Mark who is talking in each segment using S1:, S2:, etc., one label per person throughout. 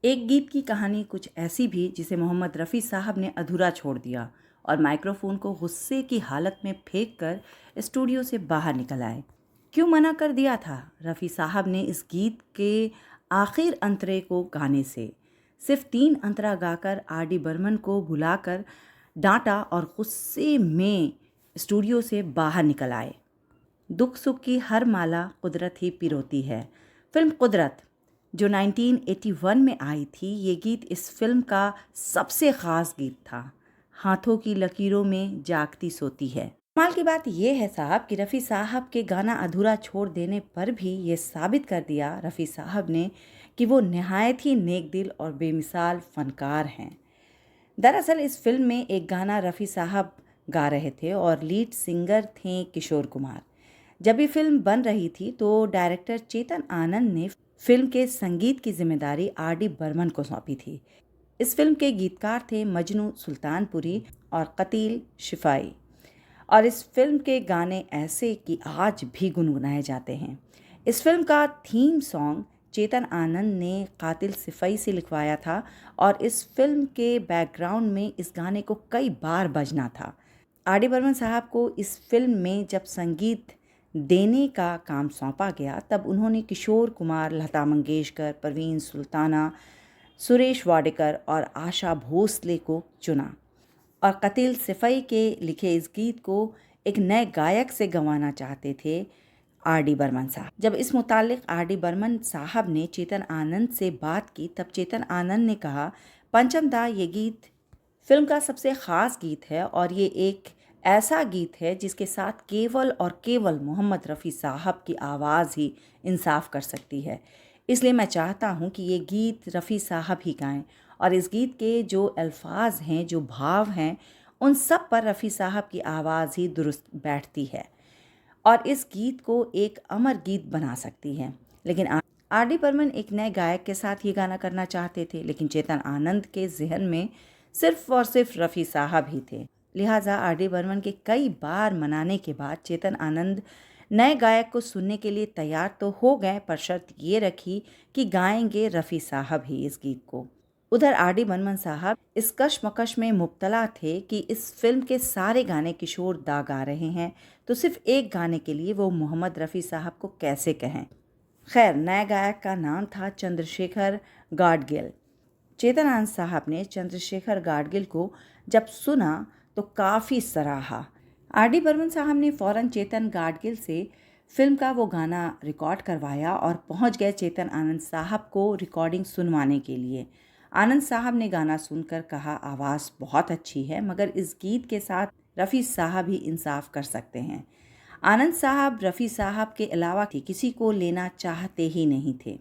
S1: एक गीत की कहानी कुछ ऐसी भी जिसे मोहम्मद रफ़ी साहब ने अधूरा छोड़ दिया और माइक्रोफोन को गुस्से की हालत में फेंक कर स्टूडियो से बाहर निकल आए। क्यों मना कर दिया था रफ़ी साहब ने इस गीत के आखिर अंतरे को गाने से? सिर्फ 3 अंतरा गाकर आर डी बर्मन को बुलाकर डांटा और गुस्से में स्टूडियो से बाहर निकल आए। दुख सुख की हर माला कुदरत ही पिरोती है। फिल्म कुदरत जो 1981 में आई थी, ये गीत इस फिल्म का सबसे ख़ास गीत था। हाथों की लकीरों में जागती सोती है। कमाल की बात यह है साहब कि रफ़ी साहब के गाना अधूरा छोड़ देने पर भी ये साबित कर दिया रफ़ी साहब ने कि वो नहायत ही नेक दिल और बेमिसाल फ़नकार हैं। दरअसल इस फिल्म में एक गाना रफ़ी साहब गा रहे थे और लीड सिंगर थे किशोर कुमार। जब ये फिल्म बन रही थी तो डायरेक्टर चेतन आनंद ने फिल्म के संगीत की जिम्मेदारी आर डी बर्मन को सौंपी थी। इस फिल्म के गीतकार थे मजनू सुल्तानपुरी और कतील शिफाई, और इस फिल्म के गाने ऐसे कि आज भी गुनगुनाए जाते हैं। इस फिल्म का थीम सॉन्ग चेतन आनंद ने कातिल सिफाई से लिखवाया था और इस फिल्म के बैकग्राउंड में इस गाने को कई बार बजना था। आर डी बर्मन साहब को इस फिल्म में जब संगीत देने का काम सौंपा गया तब उन्होंने किशोर कुमार, लता मंगेशकर, परवीन सुल्ताना, सुरेश वाडेकर और आशा भोसले को चुना और कतील सिफाई के लिखे इस गीत को एक नए गायक से गंवाना चाहते थे आर डी बर्मन साहब। जब इस मुतालिक आर डी बर्मन साहब ने चेतन आनंद से बात की तब चेतन आनंद ने कहा, पंचम दा, ये गीत फिल्म का सबसे ख़ास गीत है और ये एक ऐसा गीत है जिसके साथ केवल और केवल मोहम्मद रफ़ी साहब की आवाज़ ही इंसाफ कर सकती है। इसलिए मैं चाहता हूँ कि ये गीत रफ़ी साहब ही गाएं और इस गीत के जो अल्फाज हैं, जो भाव हैं, उन सब पर रफ़ी साहब की आवाज़ ही दुरुस्त बैठती है और इस गीत को एक अमर गीत बना सकती है। लेकिन आर डी बर्मन एक नए गायक के साथ ये गाना करना चाहते थे, लेकिन चेतन आनंद के जहन में सिर्फ और सिर्फ रफ़ी साहब ही थे। लिहाजा आर डी बर्मन के कई बार मनाने के बाद चेतन आनंद नए गायक को सुनने के लिए तैयार तो हो गए, पर शर्त ये रखी कि गाएंगे रफ़ी साहब ही इस गीत को। उधर आर डी बर्मन साहब इस कशमकश में मुब्तला थे कि इस फिल्म के सारे गाने किशोर दा गा रहे हैं, तो सिर्फ एक गाने के लिए वो मोहम्मद रफ़ी साहब को कैसे कहें। खैर, नए गायक का नाम था चंद्रशेखर गाडगिल। चेतन आनंद साहब ने चंद्रशेखर गाडगिल को जब सुना तो काफ़ी सराहा। आर डी बर्मन साहब ने फ़ौरन चेतन गाडगिल से फिल्म का वो गाना रिकॉर्ड करवाया और पहुंच गए चेतन आनंद साहब को रिकॉर्डिंग सुनवाने के लिए। आनंद साहब ने गाना सुनकर कहा, आवाज़ बहुत अच्छी है, मगर इस गीत के साथ रफ़ी साहब ही इंसाफ कर सकते हैं। आनंद साहब रफ़ी साहब के अलावा किसी को लेना चाहते ही नहीं थे।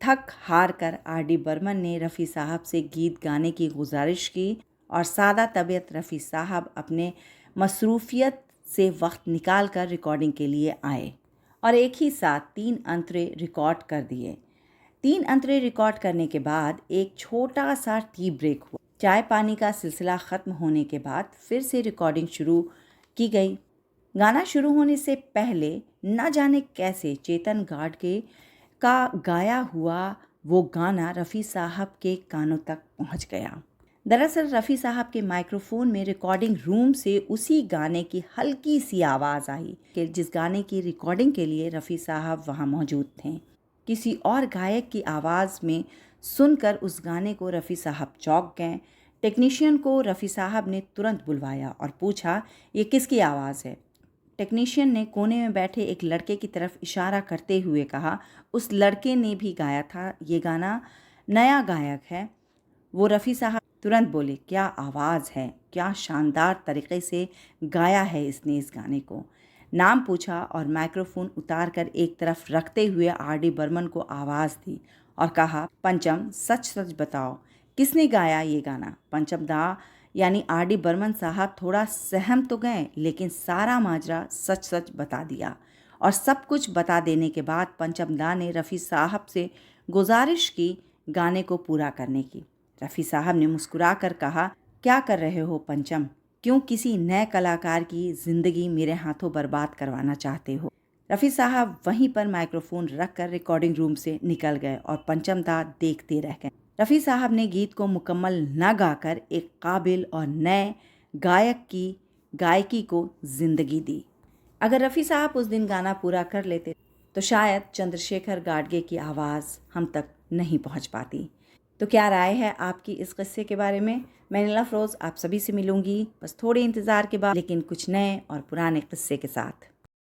S1: थक हार कर आर डी बर्मन ने रफ़ी साहब से गीत गाने की गुजारिश की और सादा तबीयत रफ़ी साहब अपने मसरूफियत से वक्त निकाल कर रिकॉर्डिंग के लिए आए और एक ही साथ 3 अंतरे रिकॉर्ड कर दिए। 3 अंतरे रिकॉर्ड करने के बाद एक छोटा सा टी ब्रेक हुआ। चाय पानी का सिलसिला ख़त्म होने के बाद फिर से रिकॉर्डिंग शुरू की गई। गाना शुरू होने से पहले न जाने कैसे चेतन गाडगिल का गाया हुआ वो गाना रफ़ी साहब के कानों तक पहुंच गया। दरअसल रफ़ी साहब के माइक्रोफोन में रिकॉर्डिंग रूम से उसी गाने की हल्की सी आवाज़ आई कि जिस गाने की रिकॉर्डिंग के लिए रफ़ी साहब वहां मौजूद थे। किसी और गायक की आवाज़ में सुनकर उस गाने को रफ़ी साहब चौंक गए। टेक्नीशियन को रफ़ी साहब ने तुरंत बुलवाया और पूछा, ये किसकी आवाज़ है? टेक्नीशियन ने कोने में बैठे एक लड़के की तरफ इशारा करते हुए कहा, उस लड़के ने भी गाया था, ये गाना नया गायक है। वो रफ़ी साहब तुरंत बोले, क्या आवाज़ है, क्या शानदार तरीक़े से गाया है इसने इस गाने को। नाम पूछा और माइक्रोफोन उतार कर एक तरफ रखते हुए आर डी बर्मन को आवाज़ दी और कहा, पंचम सच सच बताओ किसने गाया ये गाना? पंचम दा यानी आर डी बर्मन साहब थोड़ा सहम तो गए, लेकिन सारा माजरा सच सच बता दिया और सब कुछ बता देने के बाद पंचम दा ने रफ़ी साहब से गुजारिश की गाने को पूरा करने की। रफ़ी साहब ने मुस्कुरा कर कहा, क्या कर रहे हो पंचम? क्यों किसी नए कलाकार की ज़िंदगी मेरे हाथों बर्बाद करवाना चाहते हो? रफ़ी साहब वहीं पर माइक्रोफोन रख कर रिकॉर्डिंग रूम से निकल गए और पंचम दा देखते रह गए। रफ़ी साहब ने गीत को मुकम्मल न गाकर एक काबिल और नए गायक की गायकी को जिंदगी दी। अगर रफ़ी साहब उस दिन गाना पूरा कर लेते तो शायद चंद्रशेखर गाडगे की आवाज़ हम तक नहीं पहुंच पाती। तो क्या राय है आपकी इस किस्से के बारे में? मैं नीला अफरोज़ आप सभी से मिलूंगी बस थोड़े इंतज़ार के बाद, लेकिन कुछ नए और पुराने किस्से के साथ।